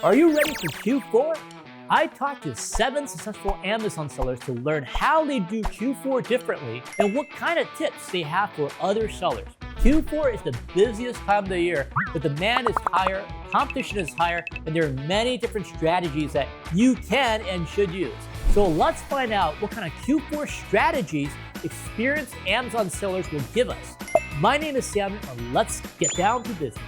Are you ready for Q4? I talked to 7 successful Amazon sellers to learn how they do Q4 differently and what kind of tips they have for other sellers. Q4 is the busiest time of the year. The demand is higher, competition is higher, and there are many different strategies that you can and should use. So let's find out what kind of Q4 strategies experienced Amazon sellers will give us. My name is Sam, and let's get down to business.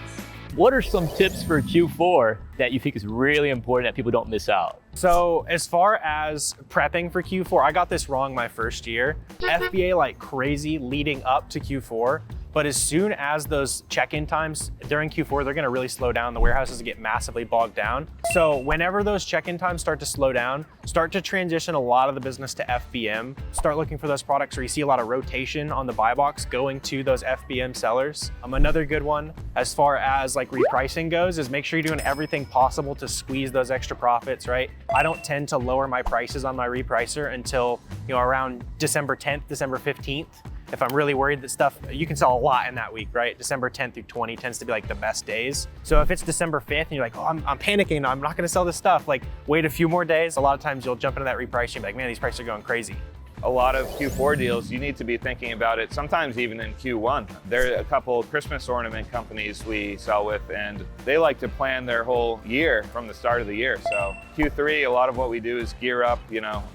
What are some tips for Q4 that you think is really important that people don't miss out? So as far as prepping for Q4, I got this wrong my first year. FBA like crazy leading up to Q4, but as soon as those check-in times during Q4, they're gonna really slow down. The warehouses get massively bogged down. So whenever those check-in times start to slow down, start to transition a lot of the business to FBM. Start looking for those products where you see a lot of rotation on the buy box going to those FBM sellers. Another good one, as far as like repricing goes, is make sure you're doing everything possible to squeeze those extra profits, right? I don't tend to lower my prices on my repricer until, around December 10th, December 15th. If I'm really worried that stuff, you can sell a lot in that week, right? December 10th through 20 tends to be like the best days. So if it's December 5th and you're like, oh, I'm panicking, I'm not gonna sell this stuff, like wait a few more days. A lot of times you'll jump into that repricing and be like, man, these prices are going crazy. A lot of Q4 deals, you need to be thinking about it sometimes even in Q1. There are a couple of Christmas ornament companies we sell with, and they like to plan their whole year from the start of the year. So Q3, a lot of what we do is gear up,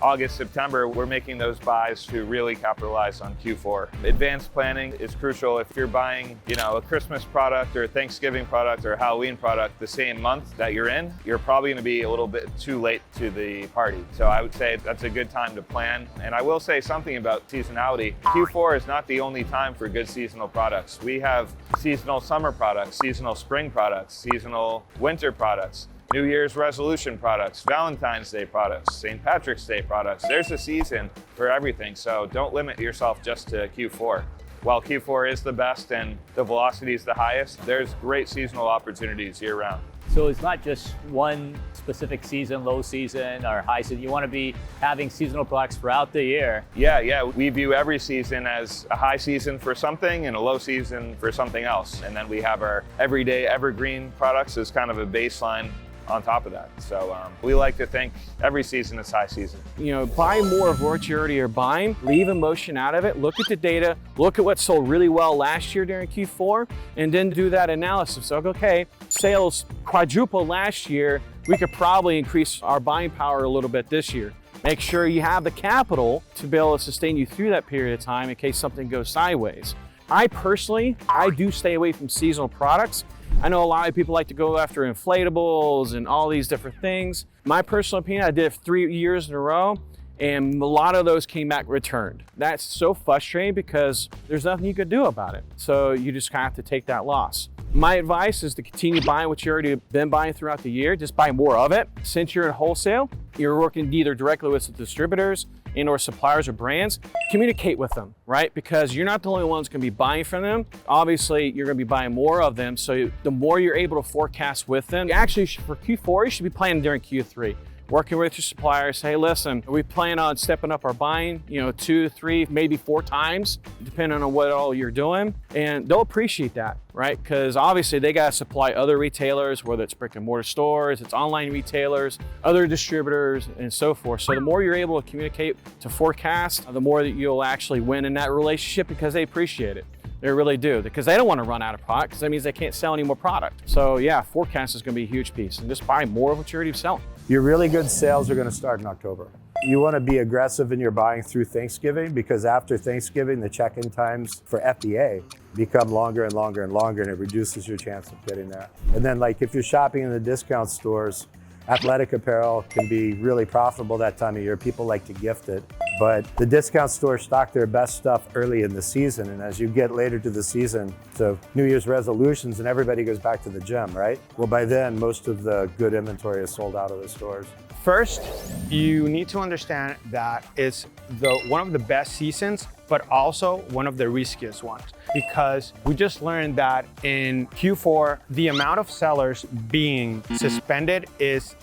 August, September, we're making those buys to really capitalize on Q4. Advanced planning is crucial. If you're buying, a Christmas product or a Thanksgiving product or a Halloween product the same month that you're in, you're probably gonna be a little bit too late to the party. So I would say that's a good time to plan. And I will say something about seasonality. Q4 is not the only time for good seasonal products. We have seasonal summer products, seasonal spring products, seasonal winter products, New Year's resolution products, Valentine's Day products, St. Patrick's Day products. There's a season for everything, so don't limit yourself just to Q4. While Q4 is the best and the velocity is the highest, there's great seasonal opportunities year round. So it's not just one specific season, low season or high season. You want to be having seasonal products throughout the year. Yeah. We view every season as a high season for something and a low season for something else. And then we have our everyday evergreen products as kind of a baseline on top of that. So we like to think every season is high season. Buy more of what you already are buying, leave emotion out of it, look at the data, look at what sold really well last year during Q4, and then do that analysis. So, okay, sales quadrupled last year, we could probably increase our buying power a little bit this year. Make sure you have the capital to be able to sustain you through that period of time in case something goes sideways. I do stay away from seasonal products. I know a lot of people like to go after inflatables and all these different things. My personal opinion, I did it 3 years in a row, and a lot of those came back returned. That's so frustrating because there's nothing you could do about it. So you just have to take that loss. My advice is to continue buying what you already been buying throughout the year. Just buy more of it. Since you're in wholesale, you're working either directly with the distributors and/or suppliers or brands. Communicate with them, right? Because you're not the only ones going to be buying from them. Obviously, you're going to be buying more of them. So the more you're able to forecast with them, actually for Q4, you should be planning during Q3. Working with your suppliers, hey, listen, we plan on stepping up our buying, 2, 3, maybe 4 times, depending on what all you're doing. And they'll appreciate that, right? Because obviously they got to supply other retailers, whether it's brick and mortar stores, it's online retailers, other distributors, and so forth. So the more you're able to communicate to forecast, the more that you'll actually win in that relationship because they appreciate it. They really do, because they don't want to run out of product, because that means they can't sell any more product. So yeah, forecast is going to be a huge piece, and just buy more of what you're already selling. Your really good sales are going to start in October. You want to be aggressive in your buying through Thanksgiving, because after Thanksgiving, the check-in times for FBA become longer and longer and longer, and it reduces your chance of getting there. And then if you're shopping in the discount stores, athletic apparel can be really profitable that time of year. People like to gift it. But the discount stores stock their best stuff early in the season. And as you get later to the season, so New Year's resolutions and everybody goes back to the gym, right? Well, by then, most of the good inventory is sold out of the stores. First, you need to understand that it's one of the best seasons, but also one of the riskiest ones, because we just learned that in Q4, the amount of sellers being suspended is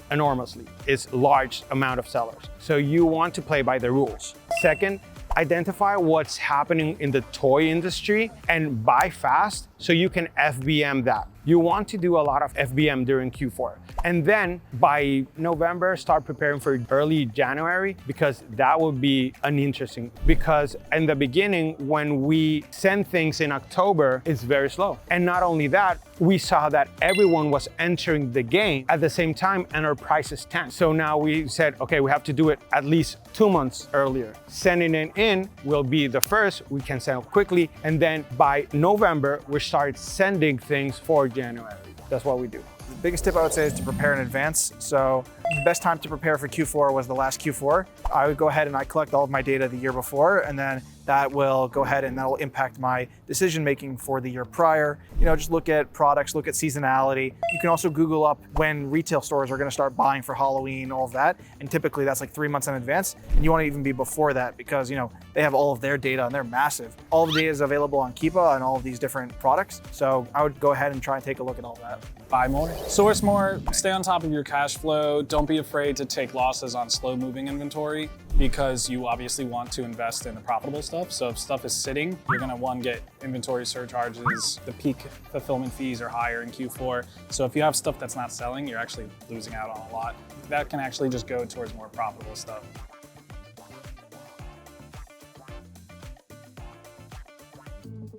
large amount of sellers. So you want to play by the rules. Second, identify what's happening in the toy industry and buy fast so you can FBM that. You want to do a lot of FBM during Q4. And then by November, start preparing for early January, because that would be an interesting, because in the beginning, when we send things in October, it's very slow. And not only that, we saw that everyone was entering the game at the same time and our prices tanked. So now we said, okay, we have to do it at least 2 months earlier. Sending it in will be the first, we can send quickly. And then by November, we start sending things for January. That's what we do. The biggest tip I would say is to prepare in advance. So the best time to prepare for Q4 was the last Q4. I would go ahead and I collect all of my data the year before, and then that will go ahead and that will impact my decision making for the year prior. You know, just look at products, look at seasonality. You can also Google up when retail stores are going to start buying for Halloween, all of that. And typically that's like 3 months in advance. And you want to even be before that because, you know, they have all of their data and they're massive. All the data is available on Keepa and all of these different products. So I would go ahead and try and take a look at all that. Buy more, source more, stay on top of your cash flow. Don't be afraid to take losses on slow moving inventory because you obviously want to invest in the profitable stuff. So if stuff is sitting, you're gonna get inventory surcharges. The peak fulfillment fees are higher in Q4. So if you have stuff that's not selling, you're actually losing out on a lot. That can actually just go towards more profitable stuff.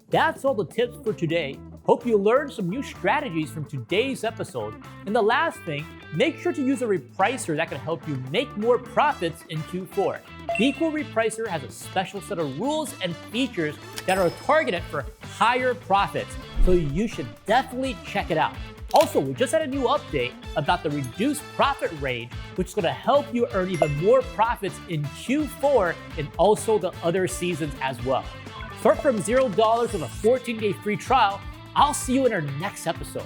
That's all the tips for today. Hope you learned some new strategies from today's episode. And the last thing, make sure to use a repricer that can help you make more profits in Q4. BQool Repricer has a special set of rules and features that are targeted for higher profits, so you should definitely check it out. Also, we just had a new update about the reduced profit range, which is going to help you earn even more profits in Q4 and also the other seasons as well. Start from $0 with a 14-day free trial. I'll see you in our next episode.